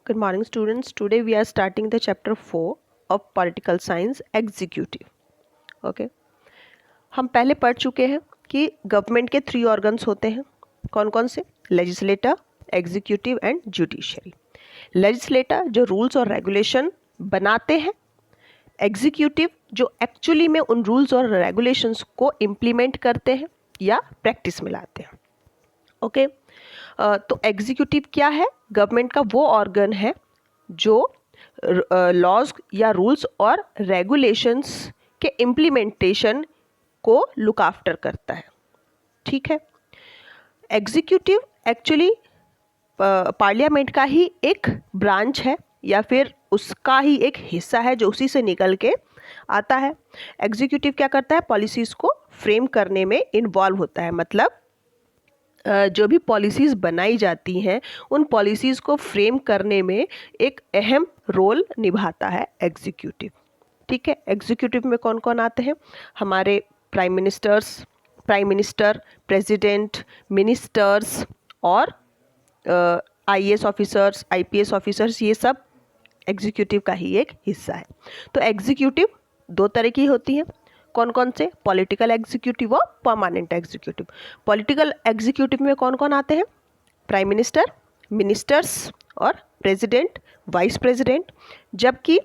Good morning students. Today we are starting the chapter 4 of political science executive. Okay. हम पहले पढ़ चुके हैं कि गवर्नमेंट के 3 ऑर्गन्स होते हैं. कौन कौन से? Legislator, executive and judiciary. Legislator जो रूल्स और रेगुलेशन बनाते हैं, एग्जीक्यूटिव जो एक्चुअली में उन रूल्स और रेगुलेशंस को इम्प्लीमेंट करते हैं या प्रैक्टिस में लाते हैं. ओके. तो एग्जीक्यूटिव क्या है? गवर्नमेंट का वो ऑर्गन है जो लॉज या रूल्स और रेगुलेशंस के इम्प्लीमेंटेशन को लुक आफ्टर करता है. ठीक है. एग्जीक्यूटिव एक्चुअली पार्लियामेंट का ही एक ब्रांच है या फिर उसका ही एक हिस्सा है जो उसी से निकल के आता है. एग्जीक्यूटिव क्या करता है? पॉलिसीज़ को फ्रेम करने में इन्वॉल्व होता है. मतलब जो भी पॉलिसीज़ बनाई जाती हैं उन पॉलिसीज़ को फ्रेम करने में एक अहम रोल निभाता है एग्जीक्यूटिव. ठीक है. एग्जीक्यूटिव में कौन कौन आते हैं? हमारे प्राइम मिनिस्टर, प्रेसिडेंट, मिनिस्टर्स और आईएएस ऑफिसर्स, आईपीएस ऑफिसर्स, ये सब एग्जीक्यूटिव का ही एक हिस्सा है. तो एग्जीक्यूटिव 2 तरह की होती हैं. कौन कौन से? पॉलिटिकल एग्जीक्यूटिव और परमानेंट एग्जीक्यूटिव. पॉलिटिकल एग्जीक्यूटिव में कौन कौन आते हैं? प्राइम मिनिस्टर, मिनिस्टर्स और प्रेसिडेंट, वाइस प्रेसिडेंट. जबकि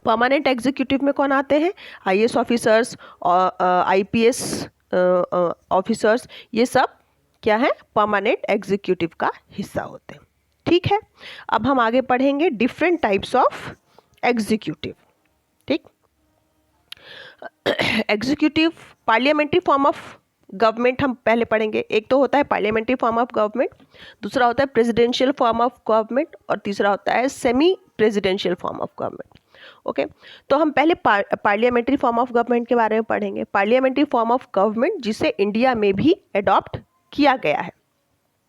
परमानेंट एग्जीक्यूटिव में कौन आते हैं? आईएएस ऑफिसर्स और आईपीएस ऑफिसर्स. ये सब क्या है? परमानेंट एग्जीक्यूटिव का हिस्सा होते हैं. ठीक है. अब हम आगे पढ़ेंगे डिफरेंट टाइप्स ऑफ एग्जीक्यूटिव. ठीक. Executive parliamentary form of government हम पहले पढ़ेंगे. एक तो होता है पार्लियामेंट्री फॉर्म ऑफ गवर्नमेंट, दूसरा होता है प्रेसिडेंशियल फॉर्म ऑफ गवर्नमेंट और तीसरा होता है semi presidential form of government. Okay. तो हम पहले पार्लियामेंट्री फॉर्म ऑफ गवर्नमेंट के बारे में पढ़ेंगे. पार्लियामेंट्री फॉर्म ऑफ गवर्नमेंट जिसे इंडिया में भी अडॉप्ट किया गया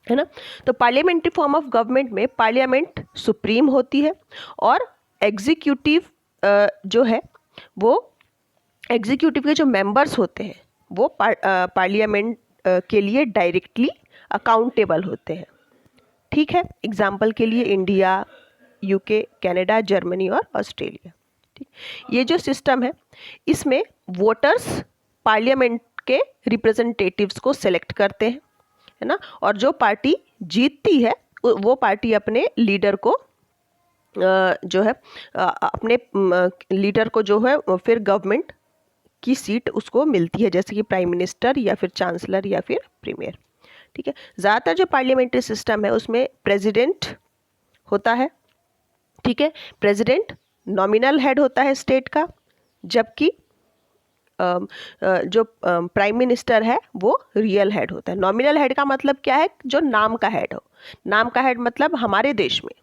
है ना. तो पार्लियामेंट्री फॉर्म ऑफ गवर्नमेंट में पार्लियामेंट सुप्रीम होती है और एग्जीक्यूटिव जो है वो एग्जीक्यूटिव के जो मेंबर्स होते हैं वो पार्लियामेंट के लिए डायरेक्टली अकाउंटेबल होते हैं. ठीक है. एग्जाम्पल के लिए इंडिया, यूके, कनाडा, जर्मनी और ऑस्ट्रेलिया. ठीक. ये जो सिस्टम है इसमें वोटर्स पार्लियामेंट के रिप्रेजेंटेटिव्स को सेलेक्ट करते हैं, है ना. और जो पार्टी जीतती है वो पार्टी अपने लीडर को जो है अपने लीडर को जो है फिर गवर्नमेंट की सीट उसको मिलती है, जैसे कि प्राइम मिनिस्टर या फिर चांसलर या फिर प्रीमियर. ठीक है. ज़्यादातर जो पार्लियामेंट्री सिस्टम है उसमें प्रेसिडेंट होता है. ठीक है. प्रेसिडेंट नॉमिनल हेड होता है स्टेट का, जबकि जो प्राइम मिनिस्टर है वो रियल हेड होता है. नॉमिनल हेड का मतलब क्या है? जो नाम का हेड हो. नाम का हेड मतलब हमारे देश में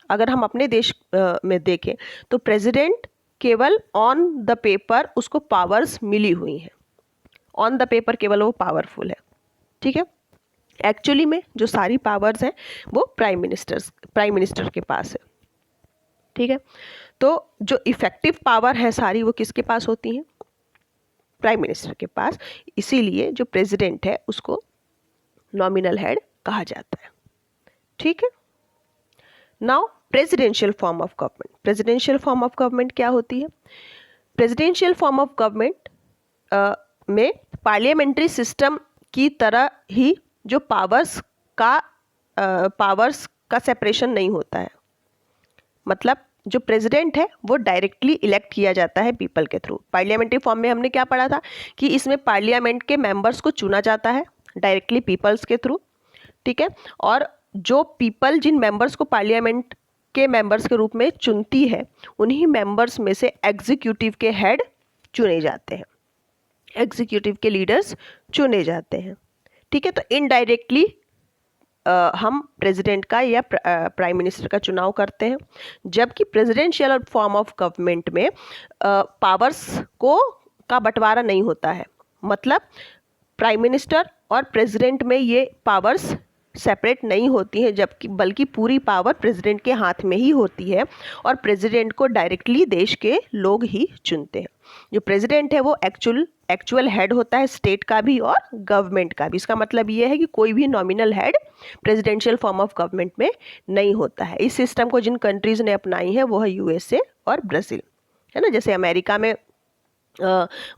अगर हम अपने देश में देखें तो प्रेसिडेंट केवल ऑन द पेपर उसको पावर्स मिली हुई हैं. ऑन द पेपर केवल वो पावरफुल है. ठीक है. एक्चुअली में जो सारी पावर्स हैं वो प्राइम मिनिस्टर के पास है. ठीक है. तो जो इफेक्टिव पावर है सारी वो किसके पास होती हैं? प्राइम मिनिस्टर के पास. इसीलिए जो प्रेसिडेंट है उसको नॉमिनल हेड कहा जाता है. ठीक है. Now presidential form of government. Presidential form of government क्या होती है? प्रेसिडेंशियल फॉर्म ऑफ गवर्नमेंट में पार्लियामेंट्री सिस्टम की तरह ही जो पावर्स का सेपरेशन नहीं होता है. मतलब जो प्रेसिडेंट है वो डायरेक्टली इलेक्ट किया जाता है पीपल के थ्रू. पार्लियामेंट्री फॉर्म में हमने क्या पढ़ा था कि इसमें पार्लियामेंट के मेंबर्स को चुना जाता है डायरेक्टली पीपल्स के थ्रू. ठीक है. और जो पीपल जिन मेंबर्स को पार्लियामेंट के मेंबर्स के रूप में चुनती है उन्हीं मेंबर्स में से एग्जीक्यूटिव के हेड चुने जाते हैं, एग्जीक्यूटिव के लीडर्स चुने जाते हैं. ठीक है. तो इनडायरेक्टली हम प्रेसिडेंट का या प्राइम मिनिस्टर का चुनाव करते हैं, जबकि प्रेसिडेंशियल फॉर्म ऑफ गवर्नमेंट में पावर्स का बंटवारा नहीं होता है. मतलब प्राइम मिनिस्टर और प्रेसिडेंट में ये पावर्स सेपरेट नहीं होती हैं, जबकि बल्कि पूरी पावर प्रेसिडेंट के हाथ में ही होती है और प्रेसिडेंट को डायरेक्टली देश के लोग ही चुनते हैं. जो प्रेसिडेंट है वो एक्चुअल एक्चुअल हेड होता है स्टेट का भी और गवर्नमेंट का भी। इसका मतलब ये है कि कोई भी nominal head presidential form of government में नहीं होता है। इस सिस्टम को जिन कंट्रीज़ ने अपनाई है वो है यूएसए और ब्राज़ील, है ना। जैसे अमेरिका में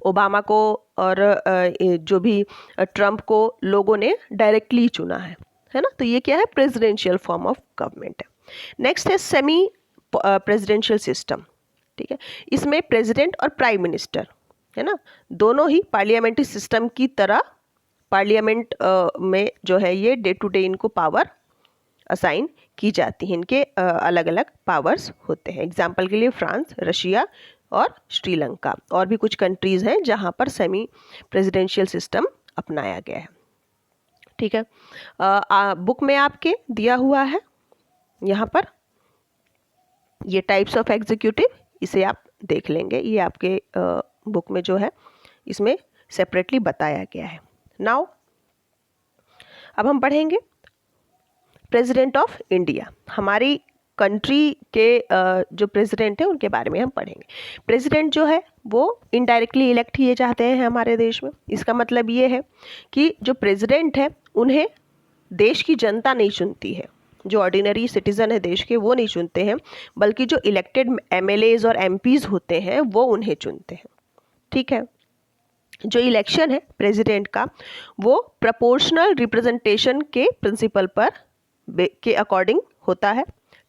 ओबामा को और जो भी ट्रम्प को लोगों ने डायरेक्टली चुना है ना। तो ये क्या है, प्रेसिडेंशियल फॉर्म ऑफ गवर्नमेंट है। नेक्स्ट है सेमी प्रेसिडेंशियल सिस्टम, ठीक है। इसमें प्रेसिडेंट और प्राइम मिनिस्टर, है ना, दोनों ही पार्लियामेंट्री सिस्टम की तरह पार्लियामेंट में जो है ये डे टू डे इनको पावर असाइन की जाती है। इनके अलग अलग पावर्स होते हैं। एग्जाम्पल के लिए फ्रांस, रशिया और श्रीलंका और भी कुछ कंट्रीज़ हैं जहाँ पर सेमी प्रेसिडेंशियल सिस्टम अपनाया गया है, ठीक है। बुक में आपके दिया हुआ है यहाँ पर ये टाइप्स ऑफ एग्जीक्यूटिव, इसे आप देख लेंगे। ये आपके बुक में जो है इसमें सेपरेटली बताया गया है। नाउ अब हम पढ़ेंगे प्रेसिडेंट ऑफ इंडिया। हमारी कंट्री के जो प्रेसिडेंट है उनके बारे में हम पढ़ेंगे। प्रेसिडेंट जो है वो इनडायरेक्टली इलेक्ट किए जाते हैं हमारे देश में। इसका मतलब ये है कि जो प्रेसिडेंट है उन्हें देश की जनता नहीं चुनती है, जो ऑर्डिनरी सिटीज़न है देश के वो नहीं चुनते हैं, बल्कि जो इलेक्टेड एमएलएज और एमपीज़ होते हैं वो उन्हें चुनते हैं, ठीक है। जो इलेक्शन है प्रेसिडेंट का वो प्रोपोर्शनल रिप्रेजेंटेशन के प्रिंसिपल पर के अकॉर्डिंग होता है,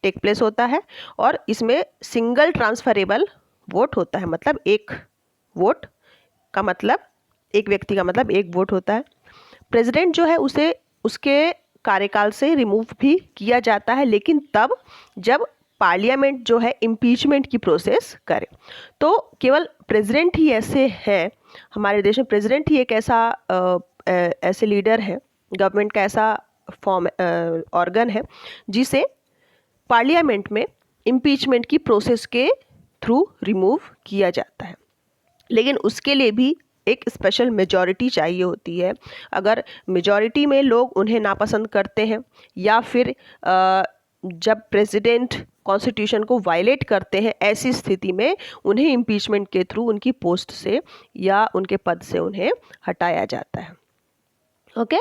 टेक प्लेस होता है, और इसमें सिंगल ट्रांसफरेबल वोट होता है। मतलब एक वोट का मतलब, एक व्यक्ति का मतलब एक वोट होता है। प्रेसिडेंट जो है उसे उसके कार्यकाल से रिमूव भी किया जाता है, लेकिन तब जब पार्लियामेंट जो है इम्पीचमेंट की प्रोसेस करे। तो केवल प्रेसिडेंट ही ऐसे हैं हमारे देश में, प्रेसिडेंट ही एक ऐसा ऐसे लीडर है, गवर्नमेंट का ऐसा फॉर्म ऑर्गन है जिसे पार्लियामेंट में इम्पीचमेंट की प्रोसेस के थ्रू रिमूव किया जाता है। लेकिन उसके लिए भी एक स्पेशल मेजॉरिटी चाहिए होती है। अगर मेजॉरिटी में लोग उन्हें नापसंद करते हैं या फिर जब प्रेसिडेंट कॉन्स्टिट्यूशन को वायलेट करते हैं, ऐसी स्थिति में उन्हें इम्पीचमेंट के थ्रू उनकी पोस्ट से या उनके पद से उन्हें हटाया जाता है। ओके,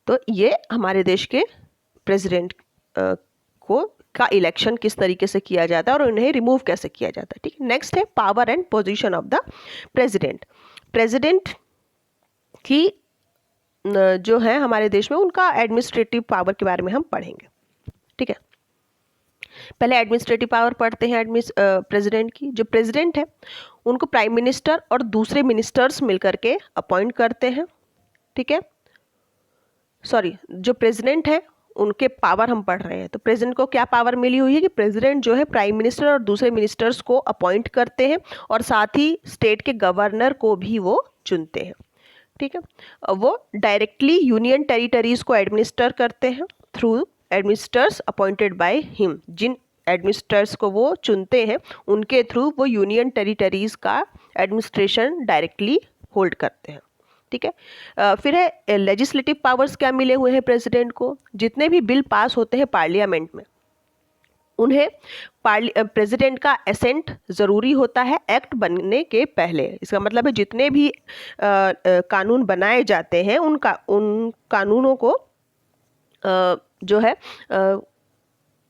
तो ये हमारे देश के प्रेसिडेंट का इलेक्शन किस तरीके से किया जाता है और उन्हें रिमूव कैसे किया जाता है, ठीक है। नेक्स्ट है power and position of the president. President की जो है हमारे देश में उनका एडमिनिस्ट्रेटिव पावर के बारे में हम पढ़ेंगे, ठीक है। पहले एडमिनिस्ट्रेटिव पावर पढ़ते हैं प्रेसिडेंट की। जो प्रेसिडेंट है उनको प्राइम मिनिस्टर और दूसरे मिनिस्टर्स मिलकर के अपॉइंट करते हैं, ठीक है। सॉरी, जो प्रेसिडेंट है उनके पावर हम पढ़ रहे हैं। तो प्रेसिडेंट को क्या पावर मिली हुई है कि प्रेसिडेंट जो है प्राइम मिनिस्टर और दूसरे मिनिस्टर्स को अपॉइंट करते हैं और साथ ही स्टेट के गवर्नर को भी वो चुनते हैं, ठीक है। वो डायरेक्टली यूनियन टेरिटरीज को एडमिनिस्टर करते हैं through administrators appointed by him. जिन एडमिनिस्टर्स को वो चुनते हैं उनके थ्रू वो यूनियन टेरिटरीज का एडमिनिस्ट्रेशन डायरेक्टली होल्ड करते हैं, ठीक है। फिर है लेजिस्लेटिव पावर्स क्या मिले हुए हैं प्रेसिडेंट को। जितने भी बिल पास होते हैं पार्लियामेंट में उन्हें प्रेसिडेंट का एसेंट ज़रूरी होता है एक्ट बनने के पहले। इसका मतलब है जितने भी कानून बनाए जाते हैं उन कानूनों को जो है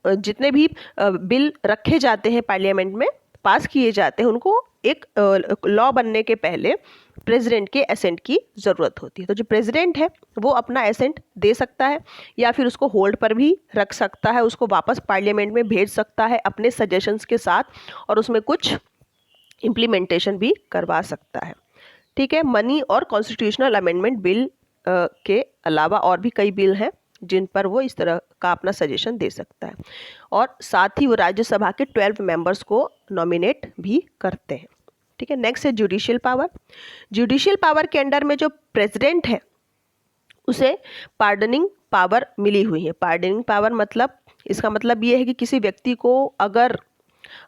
जितने भी बिल रखे जाते हैं पार्लियामेंट में पास किए जाते हैं उनको एक लॉ बनने के पहले प्रेसिडेंट के एसेंट की ज़रूरत होती है। तो जो प्रेसिडेंट है वो अपना एसेंट दे सकता है या फिर उसको होल्ड पर भी रख सकता है, उसको वापस पार्लियामेंट में भेज सकता है अपने सजेशंस के साथ, और उसमें कुछ इम्प्लीमेंटेशन भी करवा सकता है, ठीक है। मनी और कॉन्स्टिट्यूशनल अमेंडमेंट बिल के अलावा और भी कई बिल हैं जिन पर वो इस तरह का अपना सजेशन दे सकता है, और साथ ही वो राज्यसभा के 12 मेंबर्स को नॉमिनेट भी करते हैं, ठीक है। नेक्स्ट है जुडिशियल पावर। जुडिशियल पावर के अंडर में जो प्रेसिडेंट है उसे पार्डनिंग पावर मिली हुई है। पार्डनिंग पावर मतलब, इसका मतलब ये है कि किसी व्यक्ति को अगर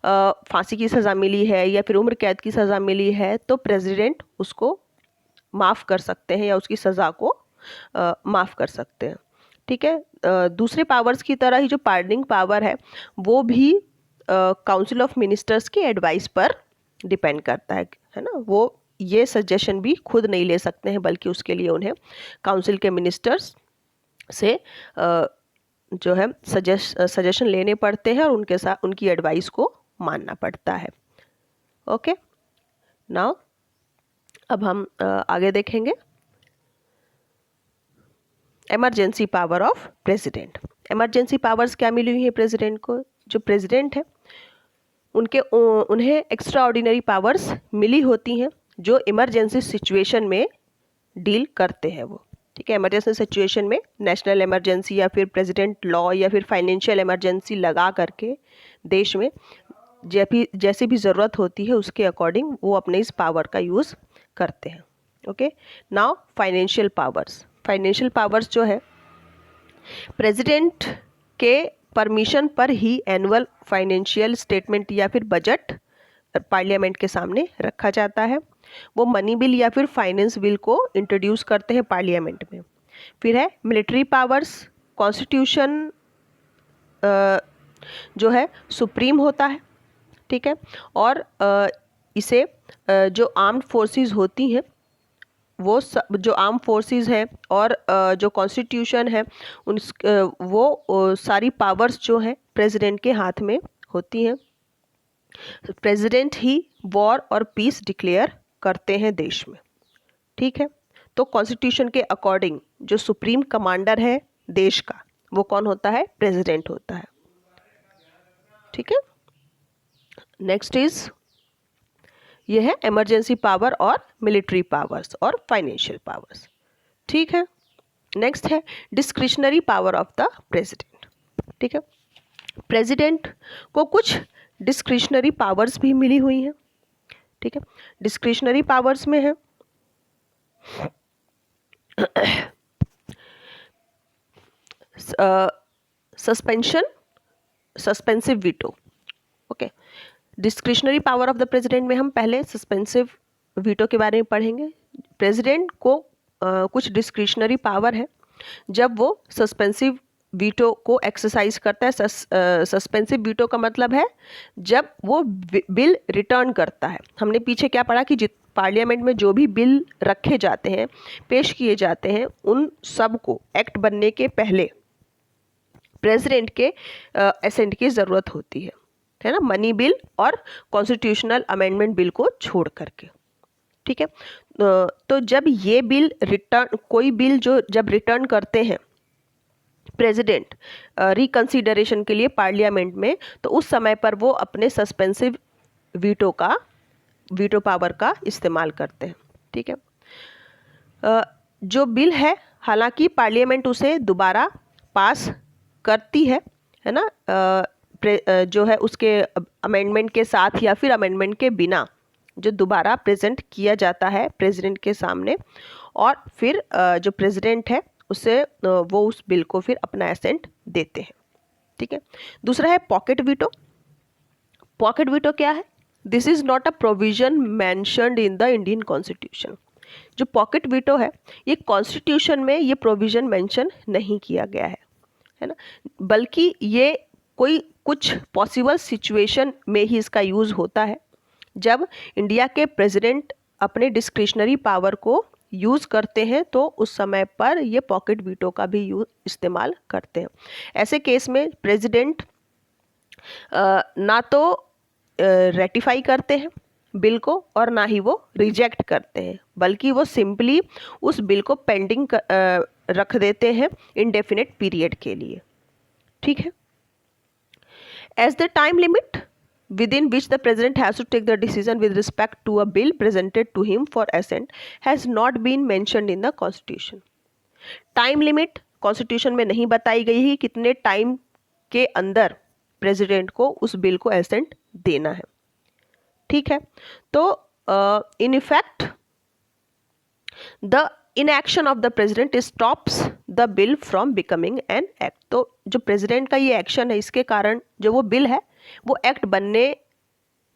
फांसी की सज़ा मिली है या फिर उम्र कैद की सज़ा मिली है तो प्रेसिडेंट उसको माफ़ कर सकते हैं या उसकी सज़ा को माफ़ कर सकते हैं, ठीक है। दूसरे पावर्स की तरह ही जो पार्डनिंग पावर है वो भी काउंसिल ऑफ मिनिस्टर्स की एडवाइस पर डिपेंड करता है ना। वो ये सजेशन भी खुद नहीं ले सकते हैं, बल्कि उसके लिए उन्हें काउंसिल के मिनिस्टर्स से जो है सजेशन लेने पड़ते हैं और उनके साथ उनकी एडवाइस को मानना पड़ता है। ओके, नाउ अब हम आगे देखेंगे emergency power of president. Emergency powers क्या मिली हुई है प्रेसिडेंट को? जो प्रेसिडेंट है उन्हें एक्स्ट्रा ऑर्डिनरी पावर्स मिली होती हैं जो इमरजेंसी सिचुएशन में डील करते हैं वो। ठीक है, इमरजेंसी सिचुएशन में नेशनल इमरजेंसी या फिर प्रेसिडेंट लॉ या फिर फाइनेंशियल इमरजेंसी लगा करके देश में जैसी भी ज़रूरत होती है उसके अकॉर्डिंग वो अपने इस पावर का यूज़ करते हैं। Okay, now financial powers. Financial powers जो है प्रेसिडेंट के परमिशन पर ही एनुअल फाइनेंशियल स्टेटमेंट या फिर बजट पार्लियामेंट के सामने रखा जाता है। वो मनी बिल या फिर फाइनेंस बिल को इंट्रोड्यूस करते हैं पार्लियामेंट में। फिर है मिलिट्री पावर्स। कॉन्स्टिट्यूशन जो है सुप्रीम होता है, ठीक है, और इसे जो आर्म्ड फोर्सेस होती हैं वो जो आर्म फोर्सेस हैं और जो कॉन्स्टिट्यूशन है वो सारी पावर्स जो हैं प्रेसिडेंट के हाथ में होती हैं। प्रेसिडेंट ही वॉर और पीस डिक्लेयर करते हैं देश में। ठीक है, तो कॉन्स्टिट्यूशन के अकॉर्डिंग जो सुप्रीम कमांडर है देश का वो कौन होता है? प्रेसिडेंट होता है। ठीक है, नेक्स्ट इज ये है इमरजेंसी पावर और मिलिट्री पावर्स और फाइनेंशियल पावर्स। ठीक है, नेक्स्ट है discretionary power of the president. ठीक है, प्रेसिडेंट को कुछ डिस्क्रिशनरी पावर्स भी मिली हुई हैं। ठीक है, डिस्क्रिशनरी पावर्स में है suspensive veto. Okay, discretionary power of the president में हम पहले सस्पेंसिव वीटो के बारे में पढ़ेंगे। प्रेसिडेंट को कुछ डिस्क्रिशनरी पावर है जब वो सस्पेंसिव वीटो को एक्सरसाइज करता है। सस्पेंसिव वीटो का मतलब है जब वो बिल रिटर्न करता है। हमने पीछे क्या पढ़ा कि पार्लियामेंट में जो भी बिल रखे जाते हैं, पेश किए जाते हैं, उन सब को एक्ट बनने के पहले प्रेसिडेंट के एसेंट की ज़रूरत होती है ना, मनी बिल और कॉन्स्टिट्यूशनल अमेंडमेंट बिल को छोड़ करके। ठीक है, तो जब ये बिल कोई बिल जो जब रिटर्न करते हैं प्रेसिडेंट रिकंसीडरेशन के लिए पार्लियामेंट में, तो उस समय पर वो अपने सस्पेंसिव वीटो पावर का इस्तेमाल करते हैं। ठीक है, जो बिल है हालांकि पार्लियामेंट उसे दोबारा पास करती है ना, जो है उसके अमेंडमेंट के साथ या फिर अमेंडमेंट के बिना जो दोबारा प्रेजेंट किया जाता है प्रेसिडेंट के सामने, और फिर जो प्रेसिडेंट है उसे वो उस बिल को फिर अपना एसेंट देते हैं। ठीक है, दूसरा है पॉकेट वीटो। पॉकेट वीटो क्या है? This is not a provision mentioned in the Indian constitution. जो पॉकेट वीटो है ये कॉन्स्टिट्यूशन में ये प्रोविजन मेंशन नहीं किया गया है ना, बल्कि ये कोई कुछ पॉसिबल सिचुएशन में ही इसका यूज़ होता है जब इंडिया के प्रेसिडेंट अपने डिस्क्रिशनरी पावर को यूज़ करते हैं, तो उस समय पर ये पॉकेट वीटो का भी इस्तेमाल करते हैं। ऐसे केस में प्रेसिडेंट ना तो रेटिफाई करते हैं बिल को और ना ही वो रिजेक्ट करते हैं, बल्कि वो सिंपली उस बिल को पेंडिंग रख देते हैं इनडेफिनेट पीरियड के लिए। ठीक है, as the time limit within which the president has to take the decision with respect to a bill presented to him for assent has not been mentioned in the constitution. Time limit constitution में नहीं बताई गई है कितने time के अंदर president को उस बिल को एसेंट देना है। ठीक है, तो in effect the inaction of the president stops the bill from becoming an act. तो जो प्रेसिडेंट का ये एक्शन है इसके कारण जो वो बिल है वो एक्ट बनने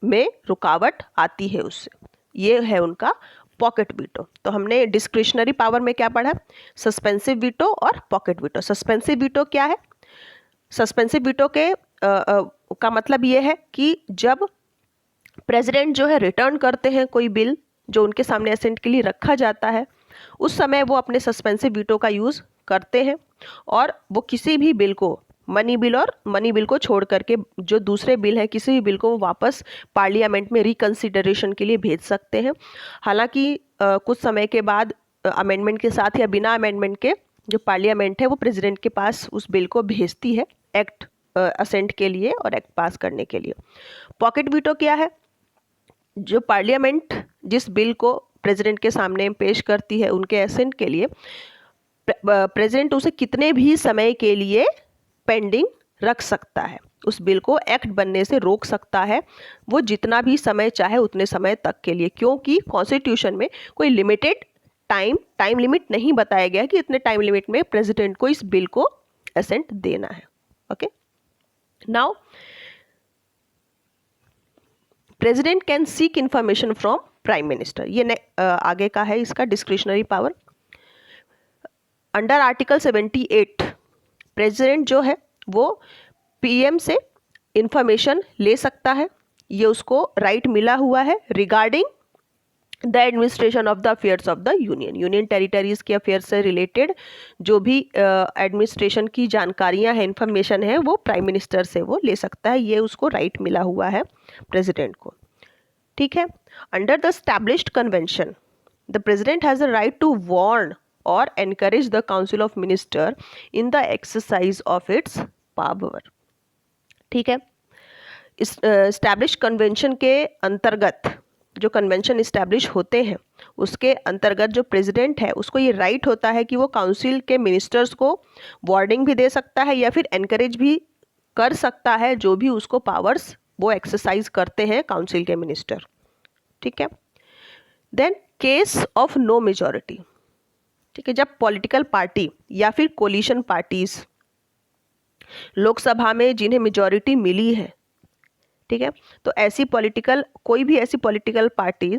में रुकावट आती है उससे। ये है उनका पॉकेट वीटो। तो हमने डिस्क्रिशनरी पावर में क्या पढ़ा? सस्पेंसिव वीटो और पॉकेट वीटो। सस्पेंसिव वीटो क्या है? सस्पेंसिव वीटो के का मतलब ये है कि जब प्रेसिडेंट जो है रिटर्न करते हैं कोई बिल जो उनके सामने असेंट के लिए रखा जाता है, उस समय वो अपने सस्पेंसिव वीटो का यूज़ करते हैं और वो किसी भी बिल को, मनी बिल को छोड़ करके जो दूसरे बिल है, किसी भी बिल को वो वापस पार्लियामेंट में रिकंसिडरेशन के लिए भेज सकते हैं। हालांकि कुछ समय के बाद अमेंडमेंट के साथ या बिना अमेंडमेंट के जो पार्लियामेंट है वो प्रेसिडेंट के पास उस बिल को भेजती है एक्ट असेंट के लिए और एक्ट पास करने के लिए। पॉकेट वीटो क्या है? जो पार्लियामेंट जिस बिल को प्रेसिडेंट के सामने पेश करती है उनके असेंट के लिए, प्रेसिडेंट उसे कितने भी समय के लिए पेंडिंग रख सकता है, उस बिल को एक्ट बनने से रोक सकता है वो जितना भी समय चाहे उतने समय तक के लिए, क्योंकि कॉन्स्टिट्यूशन में कोई लिमिटेड टाइम लिमिट नहीं बताया गया कि इतने टाइम लिमिट में प्रेसिडेंट को इस बिल को असेंट देना है। Okay, now president can seek information from prime minister. ये आगे का है इसका discretionary power. Under article 78 president जो है वो पीएम से इंफॉर्मेशन ले सकता है, ये उसको राइट मिला हुआ है regarding the administration of the affairs of the union territories के अफेयर से रिलेटेड जो भी एडमिनिस्ट्रेशन की जानकारियां हैं, इंफॉर्मेशन है, वो प्राइम मिनिस्टर से वो ले सकता है, ये उसको राइट मिला हुआ है प्रेसिडेंट को। ठीक है, under the established convention the president has the right to warn और encourage the council of minister in the exercise of its power. ठीक है, इस एस्टैब्लिश कन्वेंशन के अंतर्गत जो कन्वेंशन इस्टेब्लिश होते हैं उसके अंतर्गत जो प्रेसिडेंट है उसको ये राइट होता है कि वो काउंसिल के मिनिस्टर्स को वार्निंग भी दे सकता है या फिर एनकरेज भी कर सकता है जो भी उसको पावर्स वो एक्सरसाइज करते हैं काउंसिल के मिनिस्टर। ठीक है, then case of no majority. ठीक है, जब पॉलिटिकल पार्टी या फिर कोलिशन पार्टीज लोकसभा में जिन्हें मेजॉरिटी मिली है, ठीक है, तो कोई भी ऐसी पॉलिटिकल पार्टी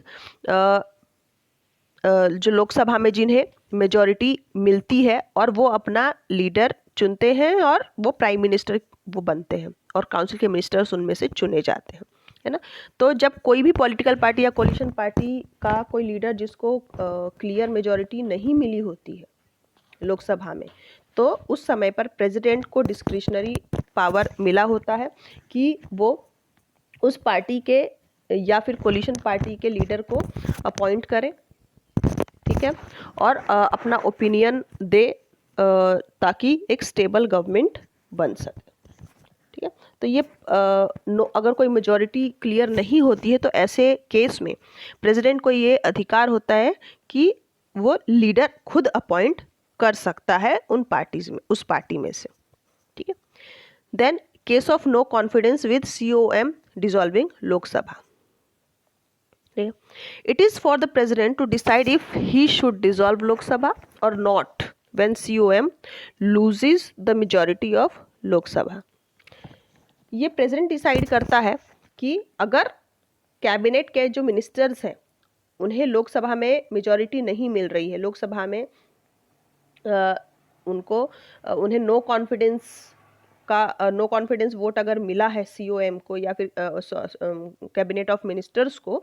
जो लोकसभा में जिन्हें मेजॉरिटी मिलती है और वो अपना लीडर चुनते हैं और वो प्राइम मिनिस्टर वो बनते हैं और काउंसिल के मिनिस्टर्स उनमें से चुने जाते हैं, है ना। तो जब कोई भी पॉलिटिकल पार्टी या कोलिशन पार्टी का कोई लीडर जिसको क्लियर मेजॉरिटी नहीं मिली होती है लोकसभा में, तो उस समय पर प्रेसिडेंट को डिस्क्रिशनरी पावर मिला होता है कि वो उस पार्टी के या फिर कोलिशन पार्टी के लीडर को अपॉइंट करे, ठीक है, और अपना ओपिनियन दे ताकि एक स्टेबल गवर्नमेंट बन सके। ठीक है, तो ये अगर कोई मेजॉरिटी क्लियर नहीं होती है तो ऐसे केस में प्रेसिडेंट को ये अधिकार होता है कि वो लीडर खुद अपॉइंट कर सकता है उन पार्टीज में, उस पार्टी में से। ठीक है, then case of no confidence with COM dissolving Lok Sabha. It is for the president to decide if he should dissolve Lok Sabha or not when COM loses the majority of Lok Sabha. ये president decide करता है कि अगर cabinet के जो ministers हैं उन्हें लोकसभा में मेजॉरिटी नहीं मिल रही है, लोकसभा में उन्हें नो कॉन्फिडेंस वोट अगर मिला है COM को या फिर कैबिनेट ऑफ मिनिस्टर्स को,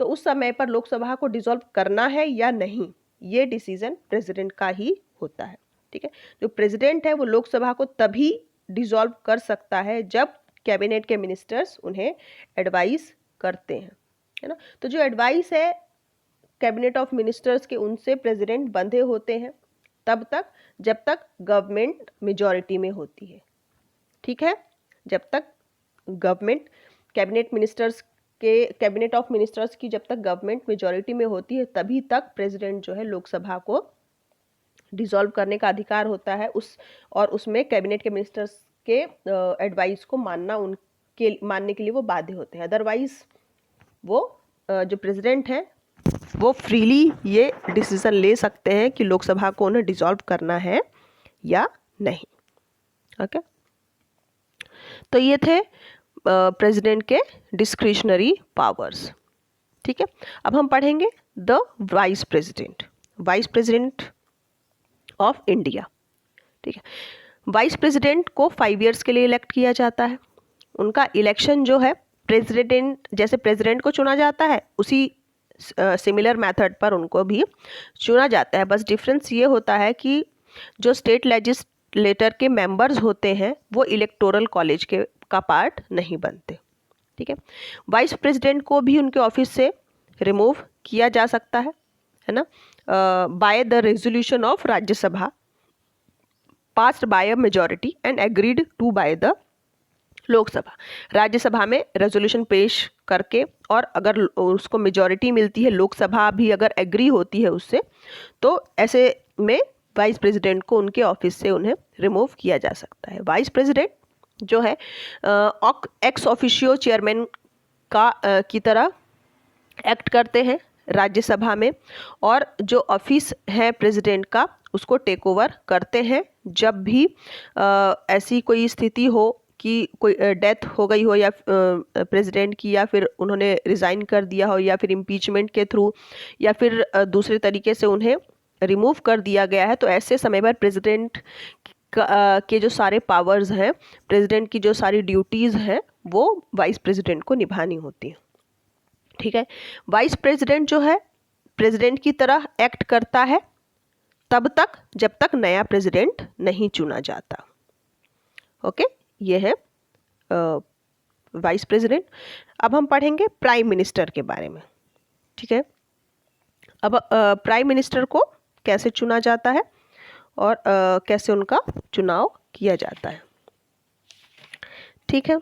तो उस समय पर लोकसभा को डिसॉल्व करना है या नहीं, ये डिसीजन प्रेसिडेंट का ही होता है। ठीक है, जो प्रेसिडेंट है वो लोकसभा को तभी डिसॉल्व कर सकता है जब कैबिनेट के मिनिस्टर्स उन्हें एडवाइस करते हैं, है ना। तो जो एडवाइस है कैबिनेट ऑफ मिनिस्टर्स के, उनसे प्रेसिडेंट बंधे होते हैं तब तक जब तक गवर्नमेंट मेजॉरिटी में होती है। ठीक है, जब तक गवर्नमेंट कैबिनेट ऑफ मिनिस्टर्स की जब तक गवर्नमेंट मेजॉरिटी में होती है तभी तक प्रेसिडेंट जो है लोकसभा को डिसॉल्व करने का अधिकार होता है, उसमें कैबिनेट के मिनिस्टर्स के एडवाइस को मानने के लिए वो बाध्य होते हैं। अदरवाइज वो जो प्रेसिडेंट हैं वो फ्रीली ये डिसीजन ले सकते हैं कि लोकसभा को उन्हें डिसॉल्व करना है या नहीं। ओके, तो ये थे प्रेसिडेंट के डिस्क्रिशनरी पावर्स। ठीक है, अब हम पढ़ेंगे the vice president of India. ठीक है, वाइस प्रेसिडेंट को 5 ईयर्स के लिए इलेक्ट किया जाता है। उनका इलेक्शन जो है जैसे प्रेसिडेंट को चुना जाता है उसी सिमिलर मेथड पर उनको भी चुना जाता है। बस डिफरेंस ये होता है कि जो स्टेट लेजिस्लेटर के मेंबर्स होते हैं वो इलेक्टोरल कॉलेज के का पार्ट नहीं बनते। ठीक है। वाइस प्रेसिडेंट को भी उनके ऑफिस से रिमूव किया जा सकता है ना, by the resolution of Rajya Sabha passed by a majority and agreed to by the Lok Sabha. Rajya Sabha में रेजोल्यूशन पेश करके और अगर उसको मेजॉरिटी मिलती है, लोकसभा भी अगर एग्री होती है उससे, तो ऐसे में वाइस प्रेसिडेंट को उनके ऑफिस से उन्हें रिमूव किया जा सकता है। वाइस प्रेसिडेंट जो है एक्स ऑफिशियो चेयरमैन का की तरह एक्ट करते हैं राज्यसभा में, और जो ऑफिस है प्रेसिडेंट का उसको टेक ओवर करते हैं जब भी ऐसी कोई स्थिति हो कि कोई डेथ हो गई हो या प्रेसिडेंट की, या फिर उन्होंने रिज़ाइन कर दिया हो, या फिर इम्पीचमेंट के थ्रू, या फिर दूसरे तरीके से उन्हें रिमूव कर दिया गया है। तो ऐसे समय पर प्रेसिडेंट के जो सारे पावर्स हैं, प्रेसिडेंट की जो सारी ड्यूटीज़ हैं, वो वाइस प्रेसिडेंट को निभानी होती हैं। ठीक है। वाइस प्रेसिडेंट जो है प्रेसिडेंट की तरह एक्ट करता है तब तक जब तक नया प्रेसिडेंट नहीं चुना जाता। ओके, ये है वाइस प्रेसिडेंट। अब हम पढ़ेंगे प्राइम मिनिस्टर के बारे में। ठीक है। अब प्राइम मिनिस्टर को कैसे चुना जाता है और कैसे उनका चुनाव किया जाता है। ठीक है।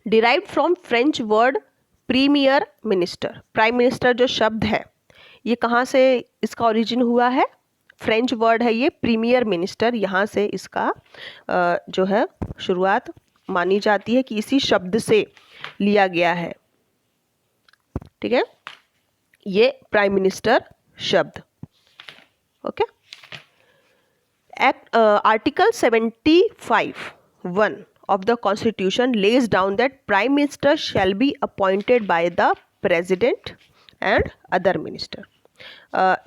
Derived from French word premier minister. Prime minister जो शब्द है ये कहाँ से इसका ओरिजिन हुआ है? फ्रेंच वर्ड है ये प्रीमियर मिनिस्टर, यहाँ से इसका जो है शुरुआत मानी जाती है कि इसी शब्द से लिया गया है। ठीक है, ये प्राइम मिनिस्टर शब्द। Okay. Act article 75(1) of the Constitution lays down that Prime Minister shall be appointed by the President and other minister.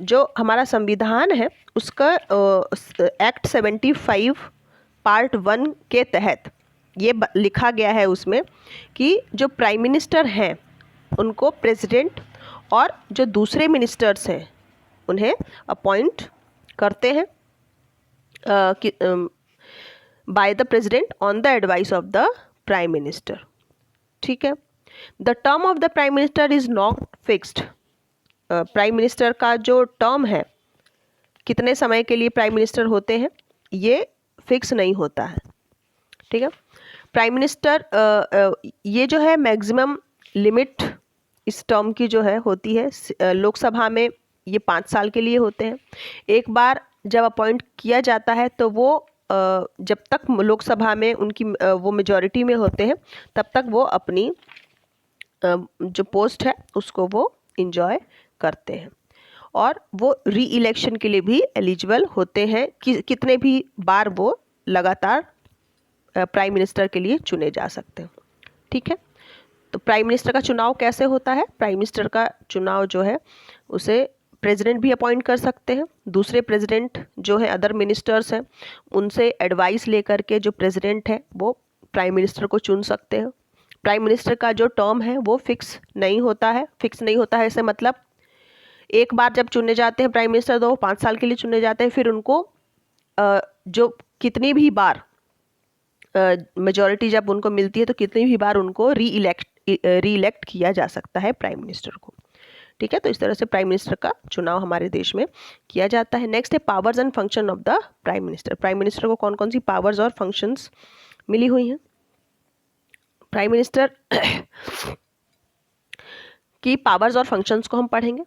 जो हमारा संविधान है उसका एक्ट 75 पार्ट 1 के तहत ये लिखा गया है उसमें कि जो प्राइम मिनिस्टर हैं उनको प्रेसिडेंट और जो दूसरे मिनिस्टर्स हैं उन्हें अपॉइंट करते हैं by the president on the advice of the prime minister. ठीक है। The term of the prime minister is not fixed. Prime minister का जो टर्म है, कितने समय के लिए प्राइम मिनिस्टर होते हैं, ये फिक्स नहीं होता है। ठीक है। प्राइम मिनिस्टर ये जो है मैक्सिमम लिमिट इस टर्म की जो है होती है, लोकसभा में ये 5 साल के लिए होते हैं। एक बार जब अपॉइंट किया जाता है तो वो जब तक लोकसभा में उनकी वो मेजॉरिटी में होते हैं तब तक वो अपनी जो पोस्ट है उसको वो इंजॉय करते हैं, और वो री इलेक्शन के लिए भी एलिजिबल होते हैं कि कितने भी बार वो लगातार प्राइम मिनिस्टर के लिए चुने जा सकते हैं। ठीक है। तो प्राइम मिनिस्टर का चुनाव कैसे होता है? प्राइम मिनिस्टर का चुनाव जो है उसे प्रेसिडेंट भी अपॉइंट कर सकते हैं, दूसरे प्रेसिडेंट जो है अदर मिनिस्टर्स हैं उनसे एडवाइस लेकर के जो प्रेसिडेंट है वो प्राइम मिनिस्टर को चुन सकते हैं। प्राइम मिनिस्टर का जो टर्म है वो फिक्स नहीं होता है। फिक्स नहीं होता है ऐसे मतलब एक बार जब चुने जाते हैं प्राइम मिनिस्टर तो वो 5 साल के लिए चुने जाते हैं, फिर उनको जो कितनी भी बार मेजॉरिटी जब उनको मिलती है तो कितनी भी बार उनको री इलेक्ट किया जा सकता है प्राइम मिनिस्टर को। ठीक है। तो इस तरह से प्राइम मिनिस्टर का चुनाव हमारे देश में किया जाता है। नेक्स्ट है powers and function of the prime minister. Prime minister को कौन कौन सी पावर्स और फंक्शंस मिली हुई हैं? प्राइम मिनिस्टर की पावर्स और फंक्शंस को हम पढ़ेंगे।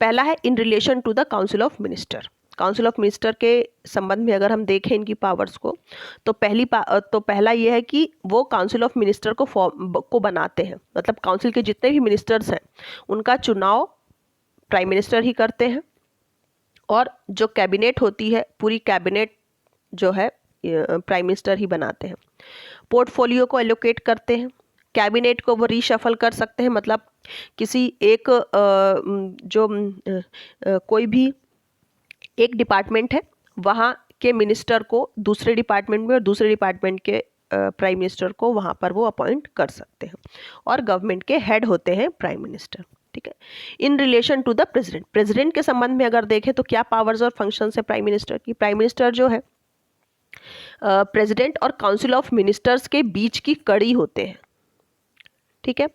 पहला है in relation to the council of minister. Council of minister के संबंध में अगर हम देखें इनकी पावर्स को तो पहला ये है कि वो काउंसिल ऑफ मिनिस्टर को बनाते हैं, मतलब काउंसिल के जितने भी मिनिस्टर्स हैं उनका चुनाव प्राइम मिनिस्टर ही करते हैं, और जो कैबिनेट होती है पूरी कैबिनेट जो है प्राइम मिनिस्टर ही बनाते हैं। पोर्टफोलियो को एलोकेट करते हैं, कैबिनेट को वो रीशफल कर सकते हैं, मतलब किसी एक कोई भी एक डिपार्टमेंट है वहाँ के मिनिस्टर को दूसरे डिपार्टमेंट में और दूसरे डिपार्टमेंट के प्राइम मिनिस्टर को वहाँ पर वो अपॉइंट कर सकते हैं, और गवर्नमेंट के हेड होते हैं प्राइम मिनिस्टर। ठीक है। In relation to the president, president के संबंध में अगर देखें तो क्या पावर्स और फंक्शंस है प्राइम मिनिस्टर की। प्राइम मिनिस्टर जो है प्रेसिडेंट और काउंसिल ऑफ मिनिस्टर्स के बीच की कड़ी होते हैं। ठीक है।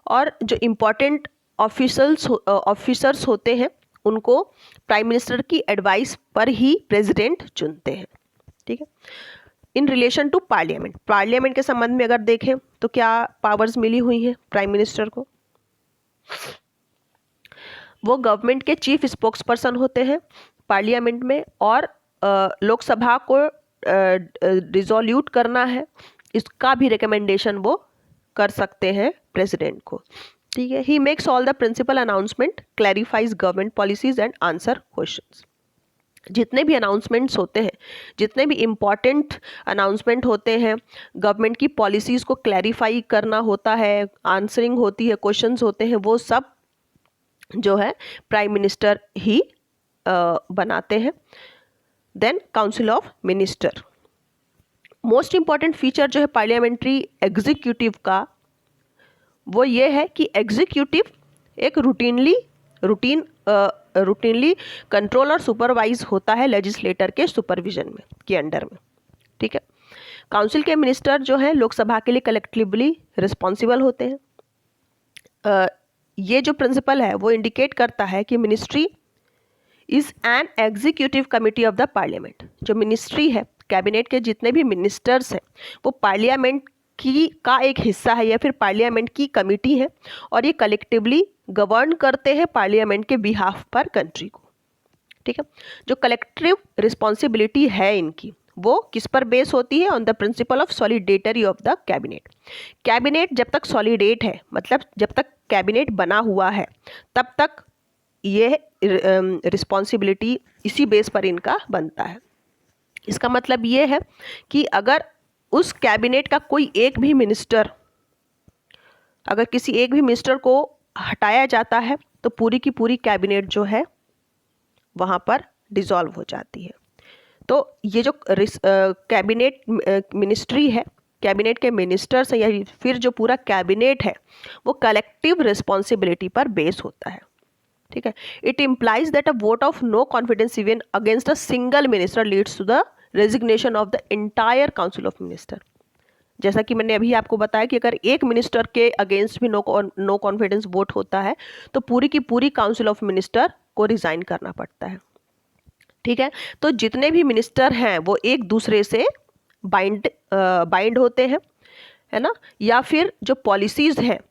और जो इम्पोर्टेंट ऑफिसर्स होते हैं उनको प्राइम मिनिस्टर की एडवाइस पर ही प्रेसिडेंट चुनते हैं। ठीक है। In relation to parliament, parliament के संबंध में अगर देखें तो क्या पावर्स मिली हुई हैं प्राइम मिनिस्टर को। वो गवर्नमेंट के चीफ स्पोक्स पर्सन होते हैं पार्लियामेंट में, और लोकसभा को रिजोल्यूट करना है इसका भी रिकमेंडेशन वो कर सकते हैं प्रेसिडेंट को। ठीक है। He makes all the principal announcement, clarifies government policies and answer questions. जितने भी अनाउंसमेंट्स होते हैं, जितने भी इम्पॉर्टेंट अनाउंसमेंट होते हैं, गवर्नमेंट की पॉलिसीज़ को क्लैरिफाई करना होता है, आंसरिंग होती है, क्वेश्चंस होते हैं, वो सब जो है प्राइम मिनिस्टर ही बनाते हैं। Then council of minister, most important feature जो है पार्लियामेंट्री एग्जीक्यूटिव का वो ये है कि एग्जीक्यूटिव एक रूटीनली कंट्रोल और सुपरवाइज होता है लेजिस्लेटर के सुपरविजन में के अंडर में। ठीक है। काउंसिल के मिनिस्टर जो हैं लोकसभा के लिए कलेक्टिवली रिस्पॉन्सिबल होते हैं। ये जो प्रिंसिपल है वो इंडिकेट करता है कि ministry is an executive committee of the parliament. जो मिनिस्ट्री है, कैबिनेट के जितने भी मिनिस्टर्स हैं वो पार्लियामेंट की का एक हिस्सा है या फिर पार्लियामेंट की कमिटी है, और ये कलेक्टिवली गवर्न करते हैं पार्लियामेंट के बिहाफ पर कंट्री को। ठीक है। जो कलेक्टिव रिस्पॉन्सिबिलिटी है इनकी वो किस पर बेस होती है, on the principle of सॉलिडेटरी of the cabinet. Cabinet जब तक सॉलिडेट है, मतलब जब तक कैबिनेट बना हुआ है, तब तक ये रिस्पॉन्सिबिलिटी इसी बेस पर इनका बनता है। इसका मतलब ये है कि अगर उस कैबिनेट का कोई एक भी मिनिस्टर, अगर किसी एक भी मिनिस्टर को हटाया जाता है तो पूरी की पूरी कैबिनेट जो है वहाँ पर डिसॉल्व हो जाती है। तो ये जो कैबिनेट मिनिस्ट्री है, कैबिनेट के मिनिस्टर्स हैं, या फिर जो पूरा कैबिनेट है वो कलेक्टिव रिस्पॉन्सिबिलिटी पर बेस होता है। ठीक है। It implies that a vote of no confidence even against a single minister leads to the resignation of the entire council of minister. जैसा कि मैंने अभी आपको बताया कि अगर एक मिनिस्टर के अगेंस्ट भी नो कॉन्फिडेंस वोट होता है तो पूरी की पूरी काउंसिल ऑफ मिनिस्टर को रिजाइन करना पड़ता है। ठीक है। तो जितने भी मिनिस्टर हैं वो एक दूसरे से बाइंड होते हैं, है ना, या फिर जो पॉलिसीज हैं,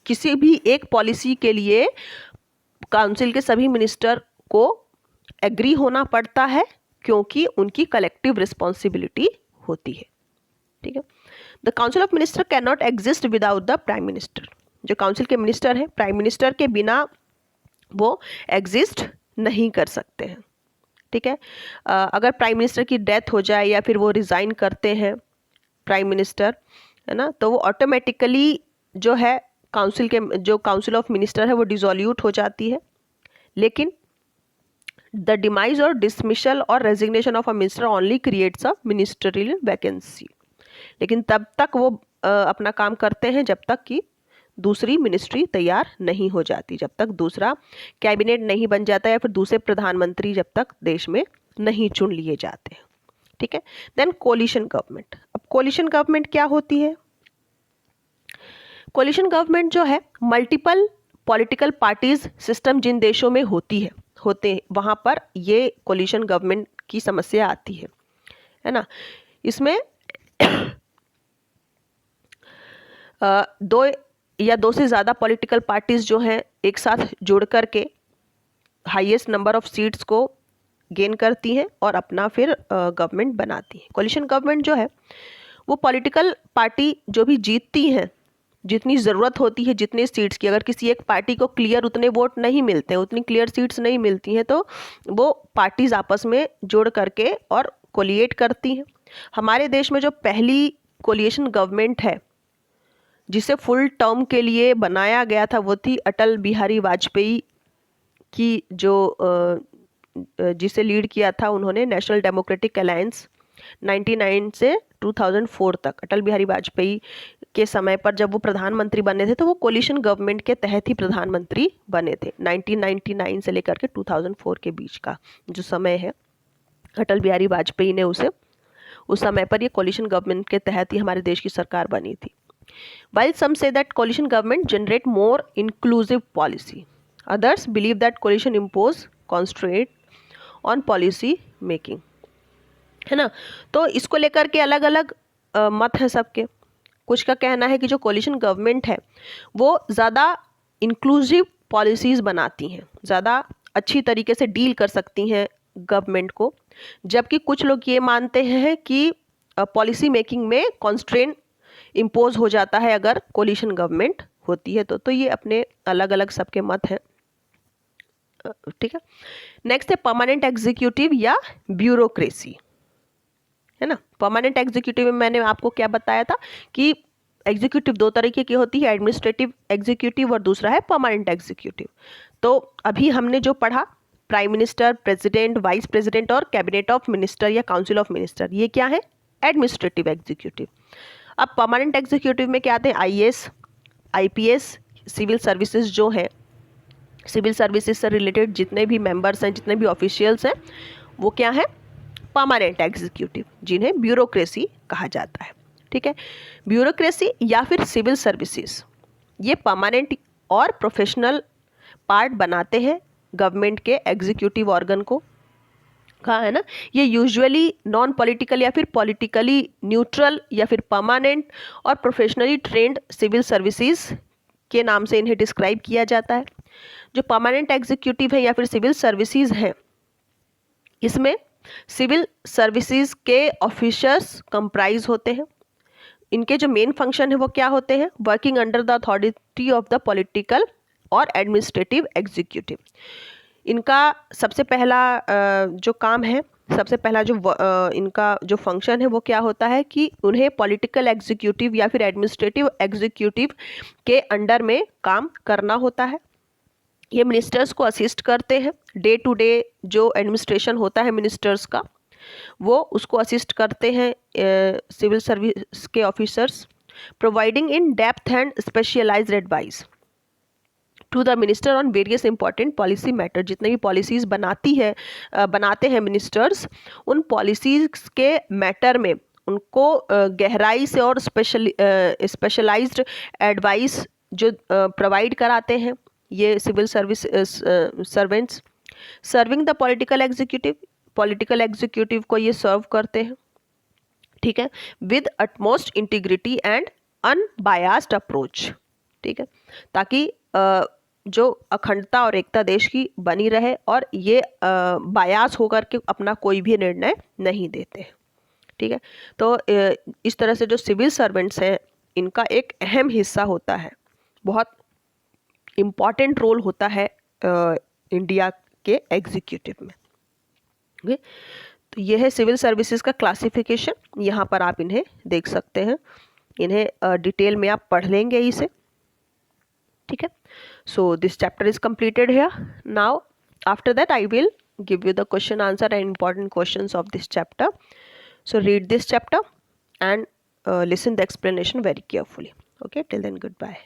किसी भी एक पॉलिसी के लिए काउंसिल के सभी मिनिस्टर को एग्री होना पड़ता है क्योंकि उनकी कलेक्टिव रिस्पॉन्सिबिलिटी होती है। ठीक है। The council of minister can not exist without the prime minister. जो काउंसिल के मिनिस्टर हैं प्राइम मिनिस्टर के बिना वो एग्जिस्ट नहीं कर सकते हैं। ठीक है। अगर प्राइम मिनिस्टर की डेथ हो जाए या फिर वो रिज़ाइन करते हैं प्राइम मिनिस्टर, है ना, तो वो ऑटोमेटिकली जो है काउंसिल ऑफ मिनिस्टर है वो डिसॉल्यूट हो जाती है। लेकिन द डिमाइज और डिसमिशल और resignation of a minister only creates a ministerial vacancy. लेकिन तब तक वो अपना काम करते हैं जब तक कि दूसरी मिनिस्ट्री तैयार नहीं हो जाती, जब तक दूसरा कैबिनेट नहीं बन जाता या फिर दूसरे प्रधानमंत्री जब तक देश में नहीं चुन लिए जाते। ठीक है। Then coalition government. अब कोलिशन गवर्नमेंट क्या होती है? कोलिशन गवर्नमेंट जो है मल्टीपल पॉलिटिकल पार्टीज सिस्टम जिन देशों में होते हैं वहाँ पर ये कोलिशन गवर्नमेंट की समस्या आती है ना। इसमें दो से ज़्यादा पॉलिटिकल पार्टीज जो हैं एक साथ जुड़ कर के हाईएस्ट नंबर ऑफ सीट्स को गेन करती हैं और अपना फिर गवर्नमेंट बनाती हैं। कोलिशन गवर्नमेंट जो है वो पॉलिटिकल पार्टी जो भी जीतती हैं, जितनी ज़रूरत होती है जितने सीट्स की, अगर किसी एक पार्टी को क्लियर उतने वोट नहीं मिलते हैं, उतनी क्लियर सीट्स नहीं मिलती हैं, तो वो पार्टीज आपस में जोड़ करके और कोलिएट करती हैं। हमारे देश में जो पहली कोलिएशन गवर्नमेंट है जिसे फुल टर्म के लिए बनाया गया था वो थी अटल बिहारी वाजपेयी की, जो जिसे लीड किया था उन्होंने नेशनल डेमोक्रेटिक अलायंस 99 से 2004 तक अटल बिहारी वाजपेयी के समय पर जब वो प्रधानमंत्री बने थे तो वो कोलिशन गवर्नमेंट के तहत ही प्रधानमंत्री बने थे। 1999 से लेकर के 2004 के बीच का जो समय है, अटल बिहारी वाजपेयी ने उस समय पर ये कोलिशन गवर्नमेंट के तहत ही हमारे देश की सरकार बनी थी। While some say that coalition government generate more inclusive policy, others believe that coalition impose constraint on policy making, है ना। तो इसको लेकर के अलग अलग मत है सबके। कुछ का कहना है कि जो कोलिशन गवर्नमेंट है वो ज़्यादा इंक्लूसिव पॉलिसीज़ बनाती हैं, ज़्यादा अच्छी तरीके से डील कर सकती हैं गवर्नमेंट को, जबकि कुछ लोग ये मानते हैं कि पॉलिसी मेकिंग में कॉन्स्ट्रेंट इम्पोज हो जाता है अगर कोलिशन गवर्नमेंट होती है तो ये अपने अलग अलग सबके मत हैं, ठीक है। नेक्स्ट है परमानेंट एग्जीक्यूटिव या ब्यूरोक्रेसी, है ना। परमानेंट एग्जीक्यूटिव में मैंने आपको क्या बताया था कि एग्जीक्यूटिव दो तरीके की होती है, एडमिनिस्ट्रेटिव एग्जीक्यूटिव और दूसरा है परमानेंट एग्जीक्यूटिव। तो अभी हमने जो पढ़ा prime minister, president, vice president और कैबिनेट ऑफ मिनिस्टर या काउंसिल ऑफ मिनिस्टर, ये क्या है, एडमिनिस्ट्रेटिव एग्जीक्यूटिव। अब परमानेंट एग्जीक्यूटिव में क्या आते हैं, आईएएस, आईपीएस, सिविल सर्विसेज जो है, सिविल सर्विसेज से रिलेटेड जितने भी मेंबर्स हैं, जितने भी ऑफिशियल्स हैं, वो क्या है, परमानेंट एग्जीक्यूटिव, जिन्हें ब्यूरोक्रेसी कहा जाता है, ठीक है। ब्यूरोक्रेसी या फिर सिविल सर्विसेज ये परमानेंट और प्रोफेशनल पार्ट बनाते हैं गवर्नमेंट के एग्जीक्यूटिव ऑर्गन को, कहा है ना। ये यूजुअली नॉन पॉलिटिकल या फिर पॉलिटिकली न्यूट्रल या फिर परमानेंट और प्रोफेशनली ट्रेंड सिविल सर्विसेज के नाम से इन्हें डिस्क्राइब किया जाता है। जो परमानेंट एग्जीक्यूटिव है या फिर सिविल सर्विसेज हैं, इसमें सिविल सर्विसेज के ऑफिसर्स कंप्राइज होते हैं। इनके जो मेन फंक्शन है वो क्या होते हैं, working under the authority of the political और एडमिनिस्ट्रेटिव एग्जीक्यूटिव। इनका सबसे पहला जो काम है, सबसे पहला जो इनका जो फंक्शन है वो क्या होता है कि उन्हें पॉलिटिकल एग्जीक्यूटिव या फिर एडमिनिस्ट्रेटिव एग्जीक्यूटिव के अंडर में काम करना होता है। ये मिनिस्टर्स को असिस्ट करते हैं, डे टू डे जो एडमिनिस्ट्रेशन होता है मिनिस्टर्स का वो उसको असिस्ट करते हैं सिविल सर्विस के officers, providing in depth and specialised advice to the minister on various important policy matter. जितने भी पॉलिसीज़ बनाते हैं मिनिस्टर्स, उन पॉलिसीज़ के मैटर में उनको गहराई से और स्पेशलाइज्ड एडवाइस जो प्रोवाइड कराते हैं ये civil service servants. Serving the political executive, political executive को ये सर्व करते हैं, ठीक है, with utmost integrity and unbiased approach, ठीक है, ताकि जो अखंडता और एकता देश की बनी रहे और ये बायास होकर के अपना कोई भी निर्णय नहीं देते, ठीक है। तो इस तरह से जो सिविल सर्वेंट्स हैं इनका एक अहम हिस्सा होता है, बहुत इम्पॉर्टेंट रोल होता है इंडिया के एग्जीक्यूटिव में, ओके। तो ये है सिविल सर्विसेज का क्लासिफिकेशन, यहाँ पर आप इन्हें देख सकते हैं, इन्हें डिटेल में आप पढ़ लेंगे इसे, ठीक है। So this chapter is completed here. Now after that I will give you the question answer and important questions of this chapter. So read this chapter and listen the explanation very carefully. Okay, till then, goodbye.